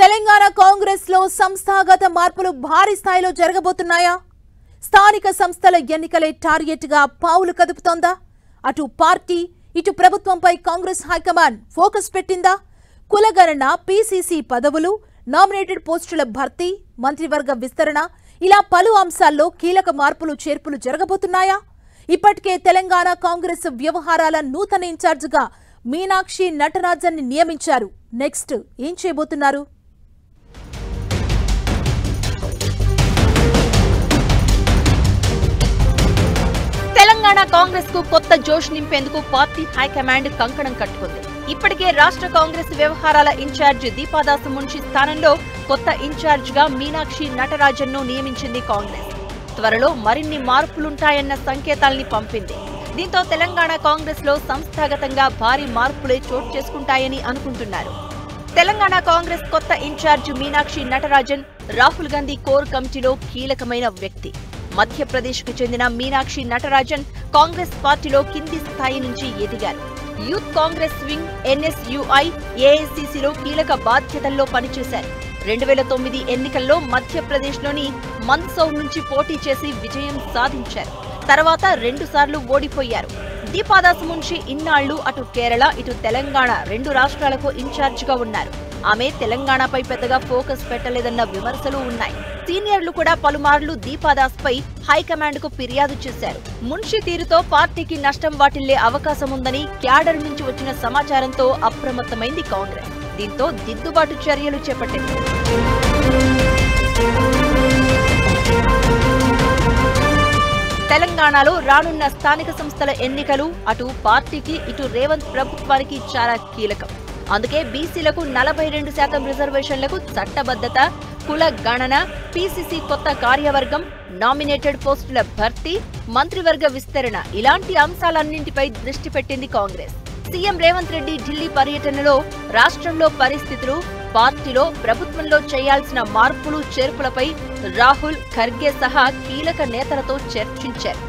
తెలంగాణ కాంగ్రెస్ లో సంస్థాగత మార్పులు భారీ స్థాయిలో జరగబోతున్నాయా? స్థానిక సంస్థల ఎన్నికలే టార్గెట్ గా పావులు కదుపుతోందా? అటు పార్టీ ఇటు ప్రభుత్వంపై కాంగ్రెస్ హైకమాండ్ ఫోకస్ పెట్టిందా? కులగణన, పీసీసీ పదవులు, నామినేటెడ్ పోస్టుల భర్తీ, మంత్రివర్గ విస్తరణ ఇలా పలు అంశాల్లో కీలక మార్పులు చేర్పులు జరగబోతున్నాయా? ఇప్పటికే తెలంగాణ కాంగ్రెస్ వ్యవహారాల నూతన ఇన్ఛార్జిగా మీనాక్షి నటరాజన్ ని నియమించారు. నెక్స్ట్ ఏం చేయబోతున్నారు? తెలంగాణ కాంగ్రెస్ కు కొత్త జోష్ నింపేందుకు పార్టీ హైకమాండ్ కంకణం కట్టుకుంది. ఇప్పటికే రాష్ట్ర కాంగ్రెస్ వ్యవహారాల ఇన్ఛార్జ్ దీపాదాసు మున్షి స్థానంలో కొత్త ఇన్ఛార్జ్ గా మీనాక్షి నటరాజన్ ను నియమించింది కాంగ్రెస్. త్వరలో మరిన్ని మార్పులుంటాయన్న సంకేతాల్ని పంపింది. దీంతో తెలంగాణ కాంగ్రెస్ లో సంస్థాగతంగా భారీ మార్పులే చోటు చేసుకుంటాయని అనుకుంటున్నారు. తెలంగాణ కాంగ్రెస్ కొత్త ఇన్ఛార్జ్ మీనాక్షి నటరాజన్ రాహుల్ గాంధీ కోర్ కమిటీలో కీలకమైన వ్యక్తి. మధ్యప్రదేశ్ కు చెందిన మీనాక్షి నటరాజన్ కాంగ్రెస్ పార్టీలో కింది స్థాయి నుంచి ఎదిగారు. యూత్ కాంగ్రెస్ వింగ్, ఎన్ఎస్యుఐ, ఏఐసిసిలో కీలక బాధ్యతల్లో పనిచేశారు. 2009 ఎన్నికల్లో మధ్యప్రదేశ్లోని మందసౌర్ నుంచి పోటీ చేసి విజయం సాధించారు. తర్వాత 2 సార్లు ఓడిపోయారు. దీపాదాసు మున్షి ఇన్నాళ్లు అటు కేరళ ఇటు తెలంగాణ 2 రాష్ట్రాలకు ఇన్ఛార్జిగా ఉన్నారు. ఆమె తెలంగాణపై పెద్దగా ఫోకస్ పెట్టలేదన్న విమర్శలు ఉన్నాయి. సీనియర్లు కూడా పలుమార్లు దీపాదాస్ పై హైకమాండ్ కు ఫిర్యాదు చేశారు. మున్షి తీరుతో పార్టీకి నష్టం వాటిల్లే అవకాశం ఉందని క్యాడర్ నుంచి వచ్చిన సమాచారంతో అప్రమత్తమైంది కాంగ్రెస్. దీంతో దిద్దుబాటు చర్యలు చేపట్టింది. తెలంగాణలో రానున్న స్థానిక సంస్థల ఎన్నికలు అటు పార్టీకి ఇటు రేవంత్ ప్రభుత్వానికి చాలా కీలకం. అందుకే బీసీలకు 42% రిజర్వేషన్లకు చట్టబద్ధత, కుల గణన, పీసీసీ కొత్త కార్యవర్గం, నామినేటెడ్ పోస్టుల భర్తీ, మంత్రివర్గ విస్తరణ ఇలాంటి అంశాలన్నింటిపై దృష్టి పెట్టింది కాంగ్రెస్. సీఎం రేవంత్ రెడ్డి ఢిల్లీ పర్యటనలో రాష్ట్రంలో పరిస్థితులు, పార్టీలో ప్రభుత్వంలో చేయాల్సిన మార్పులు చేర్పులపై రాహుల్, ఖర్గే సహా కీలక నేతలతో చర్చించారు.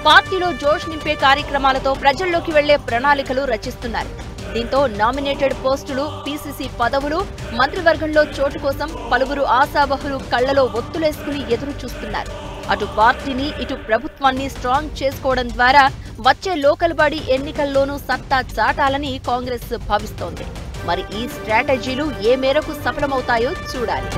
పార్టీలో జోష్ నింపే కార్యక్రమాలతో ప్రజల్లోకి వెళ్లే ప్రణాళికలు రచిస్తున్నారు. దీంతో నామినేటెడ్ పోస్టులు, పీసీసీ పదవులు, మంత్రివర్గంలో చోటు కోసం పలువురు ఆశావహులు కళ్లలో ఒత్తులేసుకుని ఎదురు చూస్తున్నారు. అటు పార్టీని ఇటు ప్రభుత్వాన్ని స్ట్రాంగ్ చేసుకోవడం ద్వారా వచ్చే లోకల్ బాడీ ఎన్నికల్లోనూ సత్తా చాటాలని కాంగ్రెస్ భావిస్తోంది. మరి ఈ స్ట్రాటజీలు ఏ మేరకు సఫలమవుతాయో చూడాలి.